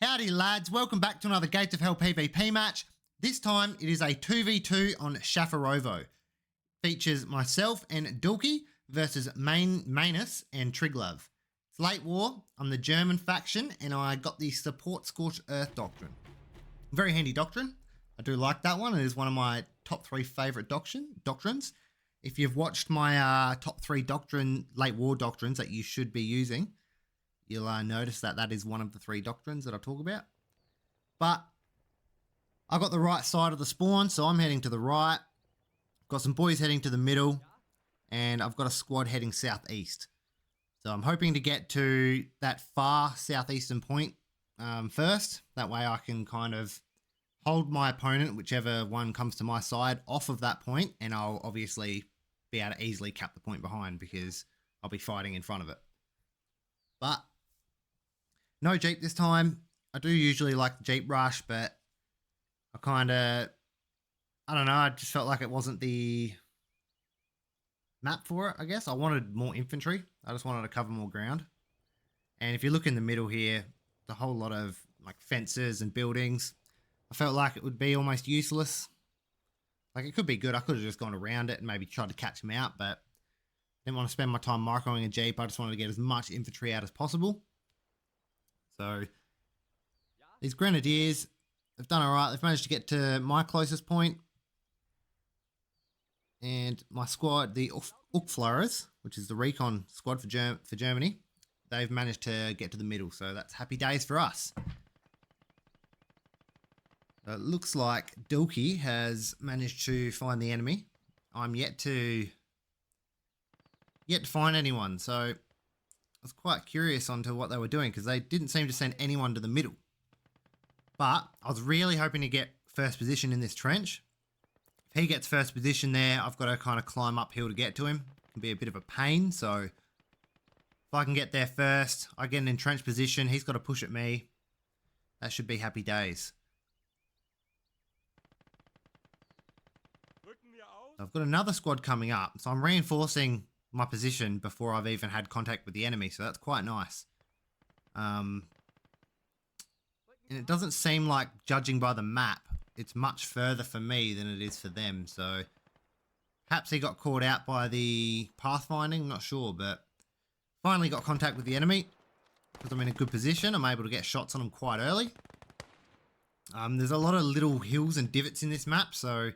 Howdy lads, welcome back to another Gates of Hell PvP match. This time it is a 2v2 on Shafarovo. Features myself and Dulky versus Manus and Triglav. It's late war, I'm the German faction and I got the support Scorched Earth doctrine. Very handy doctrine, I do like that one. It is one of my top 3 favourite doctrines. If you've watched my top 3 late war doctrines that you should be using, you'll notice that that is one of the 3 doctrines that I talk about. But I got the right side of the spawn, so I'm heading to the right. Got some boys heading to the middle, and I've got a squad heading southeast. So I'm hoping to get to that far southeastern point first. That way I can kind of hold my opponent, whichever one comes to my side, off of that point, and I'll obviously be able to easily cap the point behind because I'll be fighting in front of it. But no Jeep this time. I do usually like the Jeep rush, but I don't know, I just felt like it wasn't the map for it, I guess. I wanted more infantry. I just wanted to cover more ground. And if you look in the middle here, the whole lot of like fences and buildings, I felt like it would be almost useless. Like it could be good. I could have just gone around it and maybe tried to catch them out, but I didn't want to spend my time microing a Jeep. I just wanted to get as much infantry out as possible. So these Grenadiers have done all right. They've managed to get to my closest point. And my squad, the Ukflurers, which is the recon squad for Germany, they've managed to get to the middle. So that's happy days for us. It looks like Dulky has managed to find the enemy. I'm yet to find anyone. So I was quite curious onto what they were doing because they didn't seem to send anyone to the middle. But I was really hoping to get first position in this trench. If he gets first position there, I've got to kind of climb uphill to get to him. It can be a bit of a pain. So if I can get there first, I get an entrenched position. He's got to push at me. That should be happy days. I've got another squad coming up. So I'm reinforcing my position before I've even had contact with the enemy. So that's quite nice. And it doesn't seem like, judging by the map, it's much further for me than it is for them. So perhaps he got caught out by the pathfinding, I'm not sure, but finally got contact with the enemy because I'm in a good position. I'm able to get shots on him quite early. There's a lot of little hills and divots in this map, so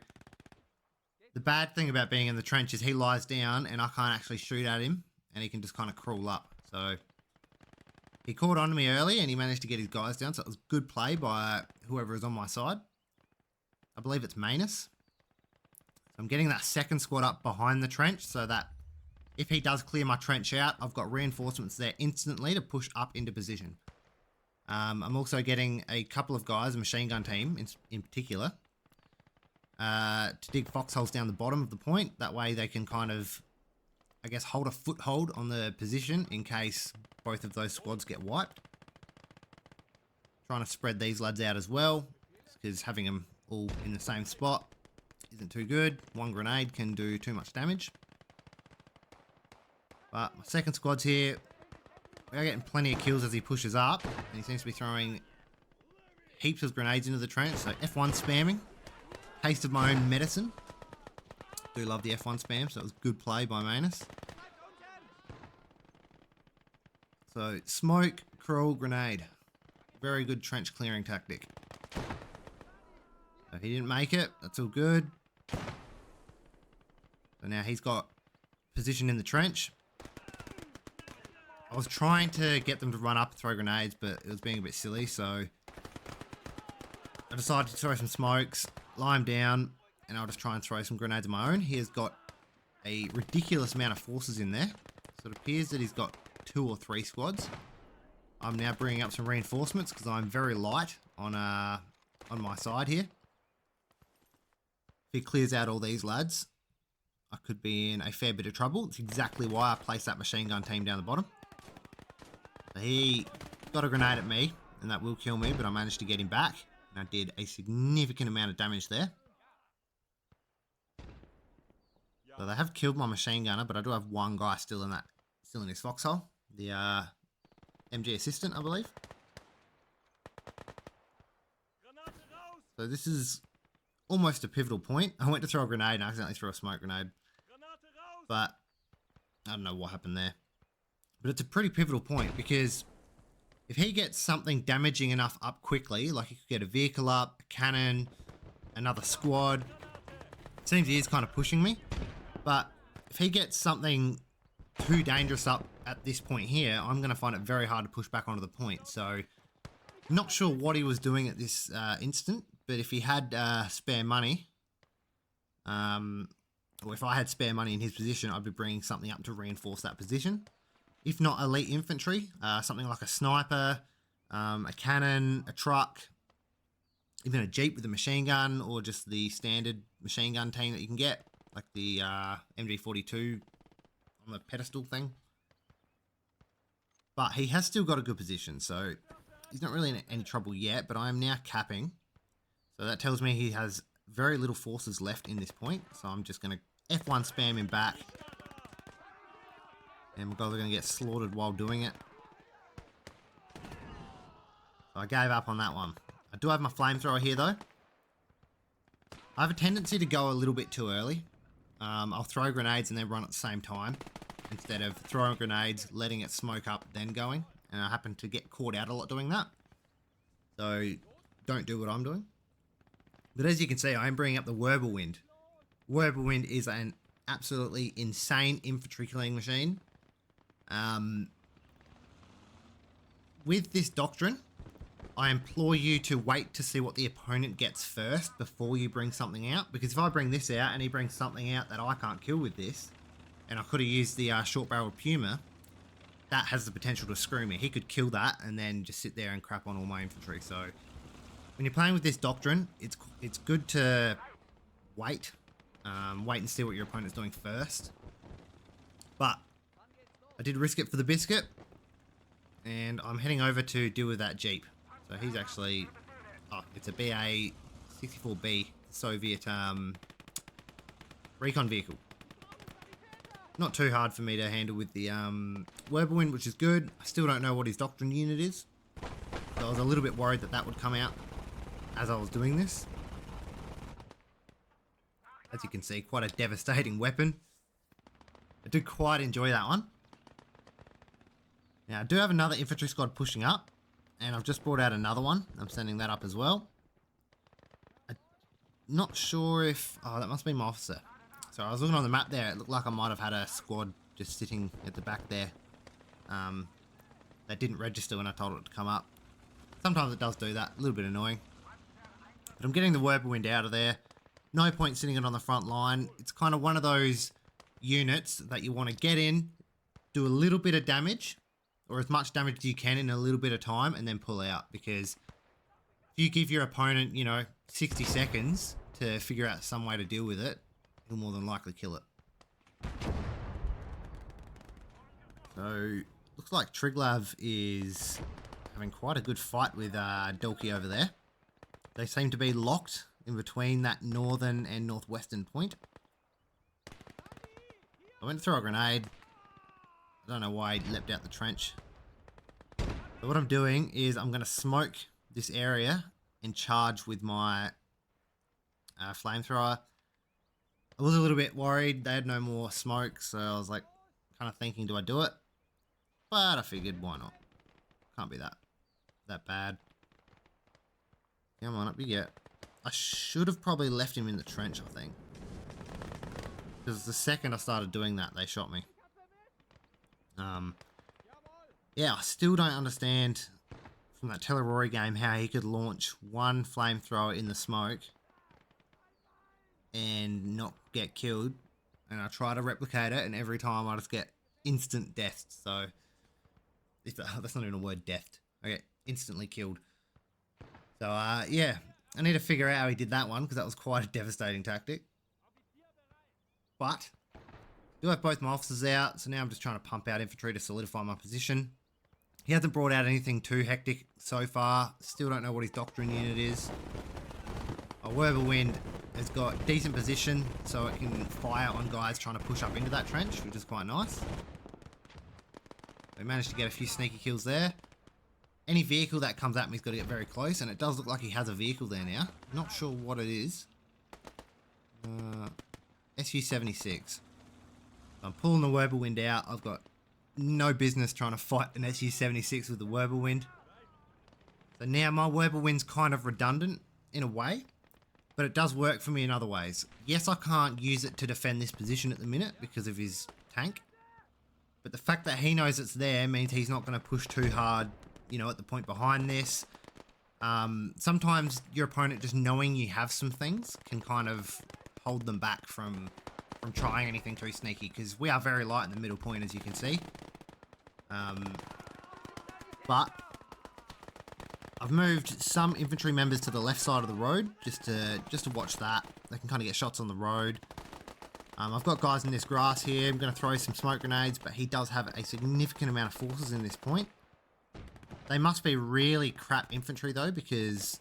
the bad thing about being in the trench is he lies down and I can't actually shoot at him and he can just kind of crawl up. So he caught on to me early and he managed to get his guys down, so it was good play by whoever is on my side. I believe it's Manus. So I'm getting that second squad up behind the trench so that if he does clear my trench out, I've got reinforcements there instantly to push up into position. I'm also getting a couple of guys, a machine gun team in particular, to dig foxholes down the bottom of the point. That way they can kind of, I guess, hold a foothold on the position in case both of those squads get wiped. Trying to spread these lads out as well, because having them all in the same spot isn't too good. One grenade can do too much damage. But my second squad's here. We're getting plenty of kills as he pushes up, and he seems to be throwing heaps of grenades into the trench. So F1 spamming. Taste of my own medicine. Do love the F1 spam, so it was good play by Manus. So smoke, crawl, grenade. Very good trench clearing tactic. So he didn't make it. That's all good. So now he's got position in the trench. I was trying to get them to run up and throw grenades, but it was being a bit silly, so I decided to throw some smokes, lie him down, and I'll just try and throw some grenades of my own. He has got a ridiculous amount of forces in there. So it appears that he's got 2 or 3 squads. I'm now bringing up some reinforcements because I'm very light on my side here. If he clears out all these lads, I could be in a fair bit of trouble. It's exactly why I placed that machine gun team down the bottom. So he got a grenade at me, and that will kill me, but I managed to get him back. And I did a significant amount of damage there. So they have killed my machine gunner, but I do have one guy still in his foxhole. The MG assistant, I believe. So this is almost a pivotal point. I went to throw a grenade and I accidentally threw a smoke grenade. But I don't know what happened there. But it's a pretty pivotal point because if he gets something damaging enough up quickly, like he could get a vehicle up, a cannon, another squad. It seems he is kind of pushing me. But if he gets something too dangerous up at this point here, I'm going to find it very hard to push back onto the point. So, not sure what he was doing at this instant, but if he had spare money, or if I had spare money in his position, I'd be bringing something up to reinforce that position. If not elite infantry, something like a sniper, a cannon, a truck, even a jeep with a machine gun, or just the standard machine gun team that you can get, like the MG42 on the pedestal thing. But he has still got a good position, so he's not really in any trouble yet, but I am now capping. So that tells me he has very little forces left in this point, so I'm just going to F1 spam him back. And my guys are going to get slaughtered while doing it. So I gave up on that one. I do have my flamethrower here though. I have a tendency to go a little bit too early. I'll throw grenades and then run at the same time, instead of throwing grenades, letting it smoke up, then going. And I happen to get caught out a lot doing that. So don't do what I'm doing. But as you can see, I am bringing up the Whirlwind. Whirlwind is an absolutely insane infantry killing machine. With this doctrine, I implore you to wait to see what the opponent gets first before you bring something out. Because if I bring this out and he brings something out that I can't kill with this, and I could have used the short-barreled Puma, that has the potential to screw me. He could kill that and then just sit there and crap on all my infantry. So when you're playing with this doctrine, it's good to wait. Wait and see what your opponent's doing first. But I did risk it for the biscuit, and I'm heading over to deal with that Jeep. So he's actually, it's a BA-64B Soviet recon vehicle. Not too hard for me to handle with the Whirlwind, which is good. I still don't know what his doctrine unit is, so I was a little bit worried that that would come out as I was doing this. As you can see, quite a devastating weapon. I do quite enjoy that one. Now, I do have another infantry squad pushing up, and I've just brought out another one. I'm sending that up as well. I'm not sure if... Oh, that must be my officer. So I was looking on the map there. It looked like I might have had a squad just sitting at the back there. That didn't register when I told it to come up. Sometimes it does do that. A little bit annoying. But I'm getting the Whirlwind out of there. No point sitting it on the front line. It's kind of one of those units that you want to get in, do a little bit of damage, or as much damage as you can in a little bit of time, and then pull out. Because if you give your opponent, 60 seconds to figure out some way to deal with it, he'll more than likely kill it. So, looks like Triglav is having quite a good fight with Dulky over there. They seem to be locked in between that northern and northwestern point. I went to throw a grenade. I don't know why he leapt out the trench. But what I'm doing is I'm going to smoke this area and charge with my flamethrower. I was a little bit worried. They had no more smoke, so I was like kind of thinking, do I do it? But I figured, why not? Can't be that bad. Come on, up you get. I should have probably left him in the trench, I think. Because the second I started doing that, they shot me. Yeah, I still don't understand from that Tellerori game how he could launch one flamethrower in the smoke and not get killed. And I try to replicate it, and every time I just get instant death. So, that's not even a word, death. I get instantly killed. So, yeah, I need to figure out how he did that one, because that was quite a devastating tactic. But I do have both my officers out, so now I'm just trying to pump out infantry to solidify my position. He hasn't brought out anything too hectic so far. Still don't know what his doctrine unit is. Our Whirlwind has got decent position, so it can fire on guys trying to push up into that trench, which is quite nice. We managed to get a few sneaky kills there. any vehicle that comes at me has got to get very close, and it does look like he has a vehicle there now. Not sure what it is. SU-76. I'm pulling the Whirlwind out. I've got no business trying to fight an SU-76 with the Whirlwind. So now my Whirlwind's kind of redundant in a way, but it does work for me in other ways. Yes, I can't use it to defend this position at the minute because of his tank, but the fact that he knows it's there means he's not going to push too hard, you know, at the point behind this. Sometimes your opponent just knowing you have some things can kind of hold them back from trying anything too sneaky, because we are very light in the middle point, as you can see. But I've moved some infantry members to the left side of the road just to watch that. They can kind of get shots on the road. I've got guys in this grass here. I'm going to throw some smoke grenades, but he does have a significant amount of forces in this point. They must be really crap infantry though, because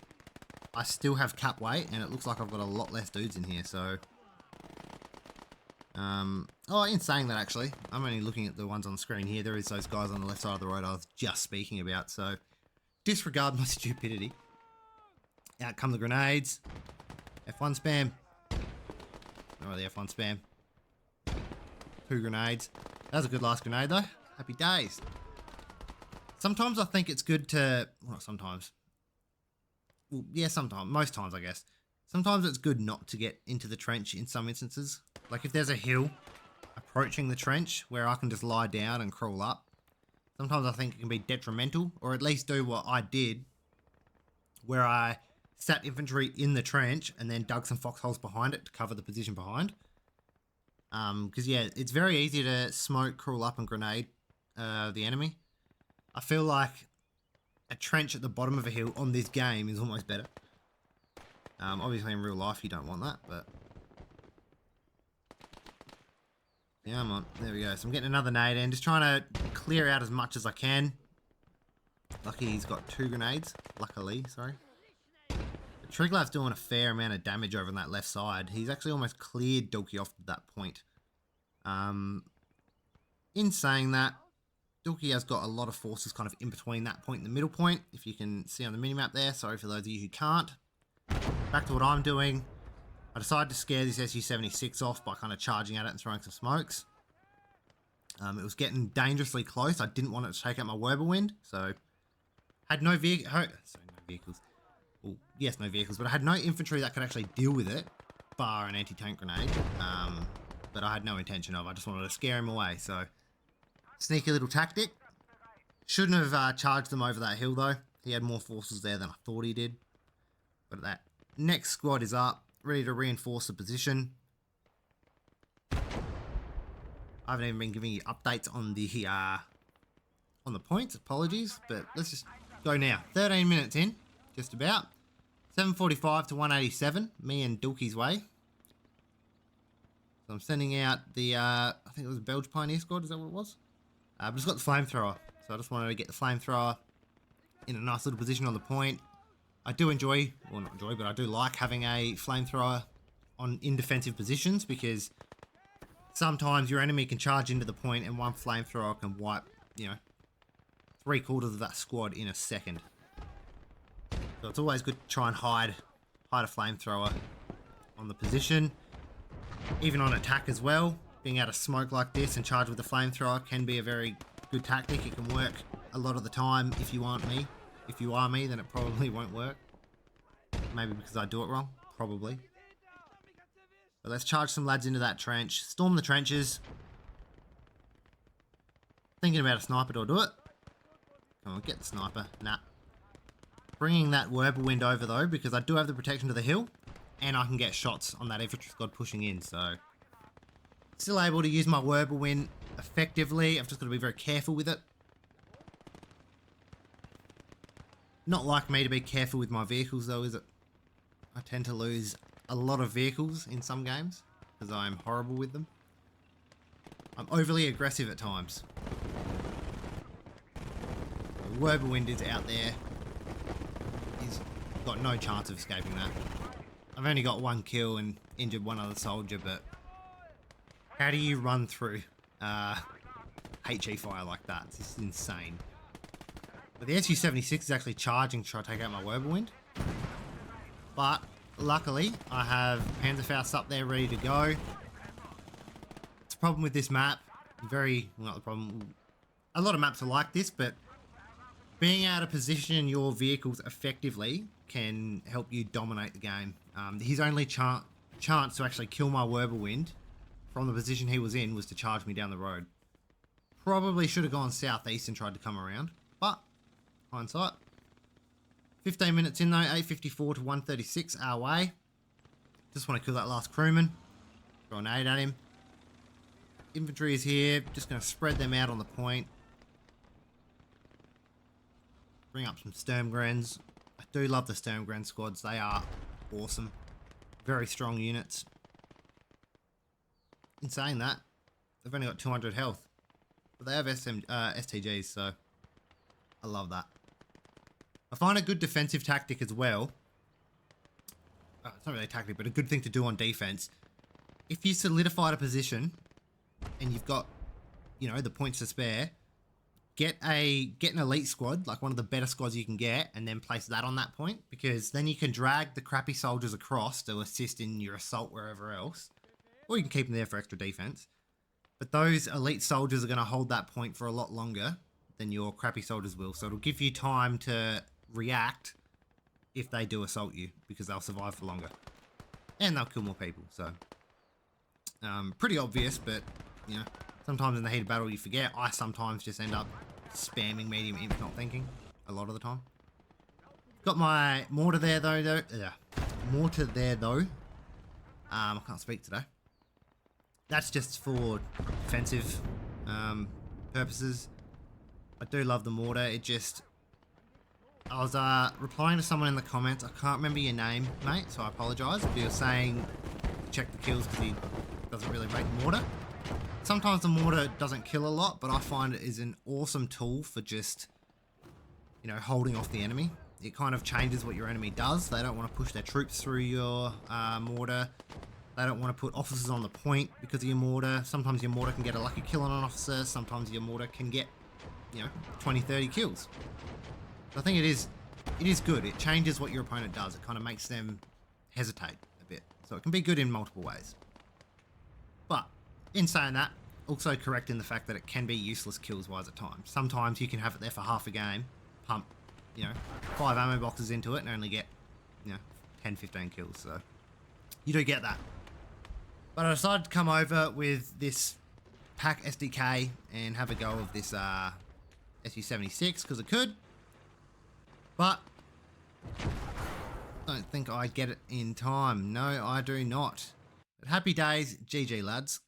I still have cap weight and it looks like I've got a lot less dudes in here, so... oh, in saying that actually, I'm only looking at the ones on the screen here. There is those guys on the left side of the road I was just speaking about, so disregard my stupidity. Out come the grenades. F1 spam. Oh, the F1 spam. 2 grenades. That was a good last grenade though. Happy days. Sometimes I think it's good to... Well, not sometimes. Well, yeah, sometimes. Most times, I guess. Sometimes it's good not to get into the trench in some instances. Like if there's a hill approaching the trench where I can just lie down and crawl up. Sometimes I think it can be detrimental, or at least do what I did, where I sat infantry in the trench and then dug some foxholes behind it to cover the position behind. Because yeah, it's very easy to smoke, crawl up and grenade the enemy. I feel like a trench at the bottom of a hill on this game is almost better. Obviously in real life you don't want that, but... Yeah, I'm on. There we go. So I'm getting another nade in, just trying to clear out as much as I can. Lucky he's got 2 grenades. Luckily, sorry. But Triglav's doing a fair amount of damage over on that left side. He's actually almost cleared Dulky off that point. In saying that, Dulky has got a lot of forces kind of in between that point and the middle point, if you can see on the minimap there. Sorry for those of you who can't. Back to what I'm doing. I decided to scare this SU-76 off by kind of charging at it and throwing some smokes. It was getting dangerously close. I didn't want it to take out my Whirlwind, so had no vehicle. Sorry, no vehicles. Well, yes, no vehicles, but I had no infantry that could actually deal with it, bar an anti-tank grenade. But I had no intention of. I just wanted to scare him away. So sneaky little tactic. Shouldn't have charged them over that hill though. He had more forces there than I thought he did. But that next squad is up, ready to reinforce the position. I haven't even been giving you updates on the points, apologies, but let's just go now. 13 minutes in, just about. 745 to 187, me and Dulky's way. So I'm sending out the, I think it was a Belge Pioneer squad, is that what it was? But it's got the flamethrower, so I just wanted to get the flamethrower in a nice little position on the point. I do enjoy, well not enjoy, but I do like having a flamethrower in defensive positions, because sometimes your enemy can charge into the point and one flamethrower can wipe, you know, 3/4 of that squad in a second. So it's always good to try and hide a flamethrower on the position. Even on attack as well, being able to smoke like this and charge with the flamethrower can be a very good tactic. It can work a lot of the time if you aren't me. If you are me, then it probably won't work. Maybe because I do it wrong, probably. But let's charge some lads into that trench. Storm the trenches. Thinking about a sniper, do I do it? Come on, get the sniper. Nah. Bringing that Whirlwind over though, because I do have the protection to the hill, and I can get shots on that infantry squad pushing in, so... Still able to use my Whirlwind effectively. I've just got to be very careful with it. Not like me to be careful with my vehicles though, is it? I tend to lose a lot of vehicles in some games, because I'm horrible with them. I'm overly aggressive at times. The Whirlwind is out there. He's got no chance of escaping that. I've only got 1 kill and injured 1 other soldier, but how do you run through HE fire like that? It's just insane. But the SU-76 is actually charging to try to take out my Whirlwind. But luckily, I have Panzerfaust up there ready to go. It's a problem with this map. Not the problem. A lot of maps are like this, but being able to position your vehicles effectively can help you dominate the game. His only chance to actually kill my Whirlwind from the position he was in was to charge me down the road. Probably should have gone southeast and tried to come around, but hindsight. 15 minutes in though, 854 to 136 our way. Just want to kill that last crewman. Throw an grenade at him. Infantry is here, just going to spread them out on the point. Bring up some Sturmgrens. I do love the Sturmgren squads, they are awesome. Very strong units. In saying that, they've only got 200 health. But they have STGs, so I love that. I find a good defensive tactic as well. It's not really a tactic, but a good thing to do on defense. If you solidified a position and you've got, the points to spare, get an elite squad, like one of the better squads you can get, and then place that on that point, because then you can drag the crappy soldiers across to assist in your assault wherever else, or you can keep them there for extra defense. But those elite soldiers are going to hold that point for a lot longer than your crappy soldiers will, so it'll give you time to react if they do assault you, because they'll survive for longer and they'll kill more people. So pretty obvious, but sometimes in the heat of battle you forget. I sometimes just end up spamming medium imp, not thinking a lot of the time. Got my mortar there though. I can't speak today. That's just for defensive purposes. I do love the mortar. I was replying to someone in the comments. I can't remember your name, mate, so I apologise. But you're saying check the kills because he doesn't really rate the mortar. Sometimes the mortar doesn't kill a lot, but I find it is an awesome tool for just, holding off the enemy. It kind of changes what your enemy does. They don't want to push their troops through your mortar. They don't want to put officers on the point because of your mortar. Sometimes your mortar can get a lucky kill on an officer. Sometimes your mortar can get, 20, 30 kills. So I think it is good. It changes what your opponent does. It kind of makes them hesitate a bit. So it can be good in multiple ways. But in saying that, also correct in the fact that it can be useless kills-wise at times. Sometimes you can have it there for half a game, pump, 5 ammo boxes into it and only get, 10, 15 kills. So you do get that. But I decided to come over with this pack SDK and have a go of this SU-76 because I could. But I don't think I get it in time. No, I do not. But happy days, GG lads.